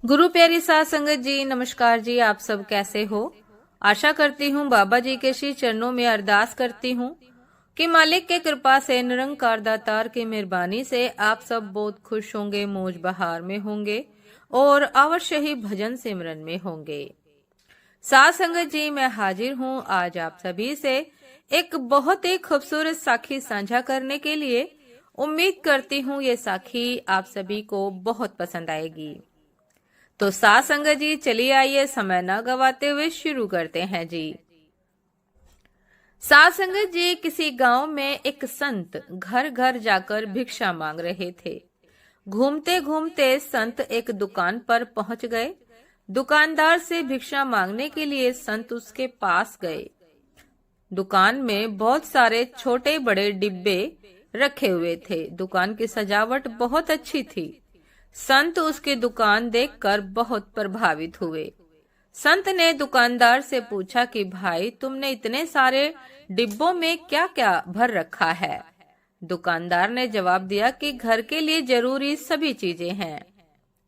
गुरु प्यारी साध संगत जी, नमस्कार जी। आप सब कैसे हो? आशा करती हूँ बाबा जी के श्री चरणों में अरदास करती हूँ कि मालिक के कृपा से, निरंकार दातार की मेहरबानी से आप सब बहुत खुश होंगे, मौज बहार में होंगे और अवश्य ही भजन सिमरन में होंगे। साध संगत जी, मैं हाजिर हूँ आज आप सभी से एक बहुत ही खूबसूरत साखी साझा करने के लिए। उम्मीद करती हूँ ये साखी आप सभी को बहुत पसंद आएगी। तो साथ संगत जी, चलिए आइए समय न गवाते हुए शुरू करते हैं जी। साथ संगत जी, किसी गांव में एक संत घर घर जाकर भिक्षा मांग रहे थे। घूमते घूमते संत एक दुकान पर पहुंच गए। दुकानदार से भिक्षा मांगने के लिए संत उसके पास गए। दुकान में बहुत सारे छोटे बड़े डिब्बे रखे हुए थे। दुकान की सजावट बहुत अच्छी थी। संत उसकी दुकान देखकर बहुत प्रभावित हुए। संत ने दुकानदार से पूछा कि भाई, तुमने इतने सारे डिब्बों में क्या क्या भर रखा है? दुकानदार ने जवाब दिया कि घर के लिए जरूरी सभी चीजें हैं,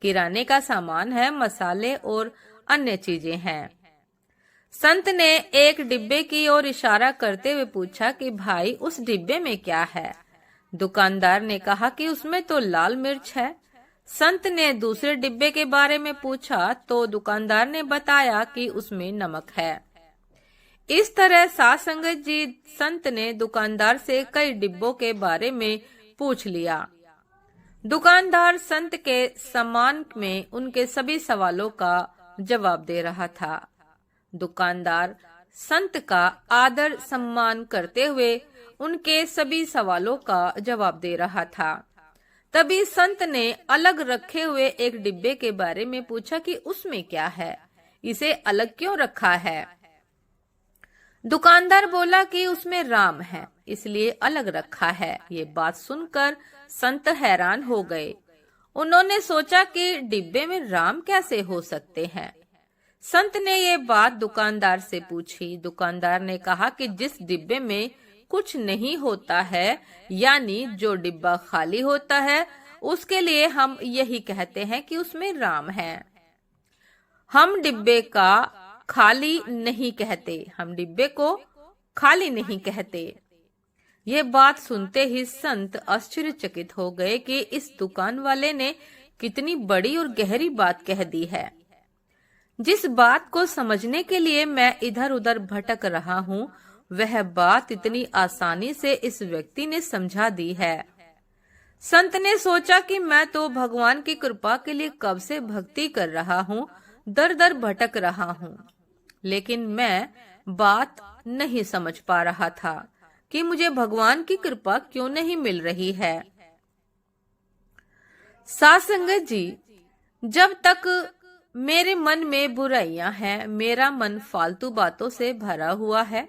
किराने का सामान है, मसाले और अन्य चीजें हैं। संत ने एक डिब्बे की ओर इशारा करते हुए पूछा कि भाई, उस डिब्बे में क्या है? दुकानदार ने कहा कि उसमें तो लाल मिर्च है। संत ने दूसरे डिब्बे के बारे में पूछा तो दुकानदार ने बताया कि उसमें नमक है। इस तरह साध संगत जी, संत ने दुकानदार से कई डिब्बों के बारे में पूछ लिया। दुकानदार संत के सम्मान में उनके सभी सवालों का जवाब दे रहा था। दुकानदार संत का आदर सम्मान करते हुए उनके सभी सवालों का जवाब दे रहा था। तभी संत ने अलग रखे हुए एक डिब्बे के बारे में पूछा कि उसमें क्या है, इसे अलग क्यों रखा है? दुकानदार बोला कि उसमें राम है, इसलिए अलग रखा है। ये बात सुनकर संत हैरान हो गए। उन्होंने सोचा कि डिब्बे में राम कैसे हो सकते हैं। संत ने ये बात दुकानदार से पूछी। दुकानदार ने कहा कि जिस डिब्बे में कुछ नहीं होता है, यानी जो डिब्बा खाली होता है, उसके लिए हम यही कहते हैं कि उसमें राम है। हम डिब्बे का खाली नहीं कहते, हम डिब्बे को खाली नहीं कहते। ये बात सुनते ही संत आश्चर्यचकित हो गए कि इस दुकान वाले ने कितनी बड़ी और गहरी बात कह दी है। जिस बात को समझने के लिए मैं इधर उधर भटक रहा हूँ, वह बात इतनी आसानी से इस व्यक्ति ने समझा दी है। संत ने सोचा कि मैं तो भगवान की कृपा के लिए कब से भक्ति कर रहा हूँ, दर दर भटक रहा हूँ, लेकिन मैं बात नहीं समझ पा रहा था कि मुझे भगवान की कृपा क्यों नहीं मिल रही है। साध संगत जी, जब तक मेरे मन में बुराइयां हैं, मेरा मन फालतू बातों से भरा हुआ है,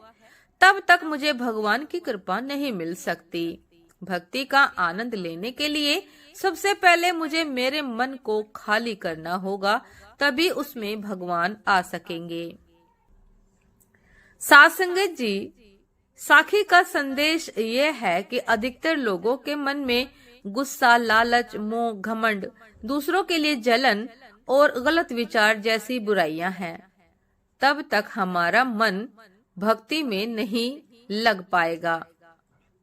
तब तक मुझे भगवान की कृपा नहीं मिल सकती। भक्ति का आनंद लेने के लिए सबसे पहले मुझे मेरे मन को खाली करना होगा, तभी उसमें भगवान आ सकेंगे। साध संगत जी, साखी का संदेश ये है कि अधिकतर लोगों के मन में गुस्सा, लालच, मोह, घमंड, दूसरों के लिए जलन और गलत विचार जैसी बुराइयां हैं। तब तक हमारा मन भक्ति में नहीं लग पाएगा,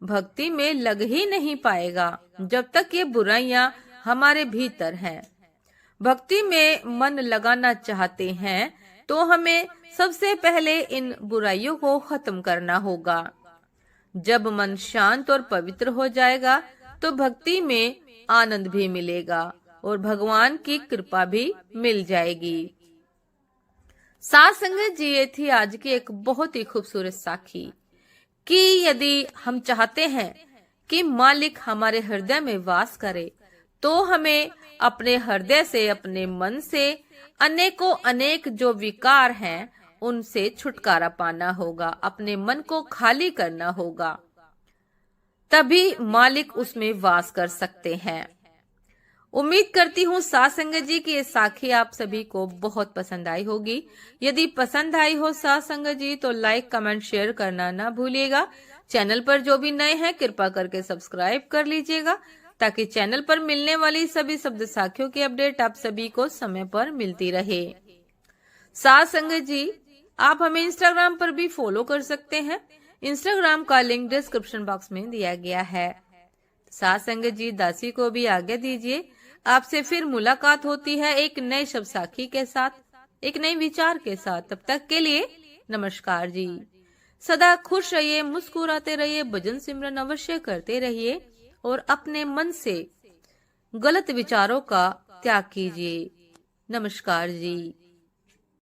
भक्ति में लग ही नहीं पाएगा जब तक ये बुराइयां हमारे भीतर हैं। भक्ति में मन लगाना चाहते हैं तो हमें सबसे पहले इन बुराइयों को खत्म करना होगा। जब मन शांत और पवित्र हो जाएगा तो भक्ति में आनंद भी मिलेगा और भगवान की कृपा भी मिल जाएगी। साध संगत जी, ये थी आज की एक बहुत ही खूबसूरत साखी कि यदि हम चाहते हैं कि मालिक हमारे हृदय में वास करे, तो हमें अपने हृदय से, अपने मन से अनेकों अनेक जो विकार हैं, उनसे छुटकारा पाना होगा, अपने मन को खाली करना होगा, तभी मालिक उसमें वास कर सकते हैं। उम्मीद करती हूँ साध संगत जी की ये साखी आप सभी को बहुत पसंद आई होगी। यदि पसंद आई हो साध संगत जी, तो लाइक, कमेंट, शेयर करना ना भूलिएगा। चैनल पर जो भी नए हैं, कृपा करके सब्सक्राइब कर लीजिएगा ताकि चैनल पर मिलने वाली सभी शब्द साखियों की अपडेट आप सभी को समय पर मिलती रहे। साथ संगत जी, आप हमें इंस्टाग्राम पर भी फॉलो कर सकते हैं। इंस्टाग्राम का लिंक डिस्क्रिप्शन बॉक्स में दिया गया है। साथ संगत जी, दासी को भी आज्ञा दीजिए। आपसे फिर मुलाकात होती है एक नए शब्द साखी के साथ, एक नए विचार के साथ। तब तक के लिए नमस्कार जी। सदा खुश रहिए, मुस्कुराते रहिए, भजन सिमरन अवश्य करते रहिए और अपने मन से गलत विचारों का त्याग कीजिए। नमस्कार जी।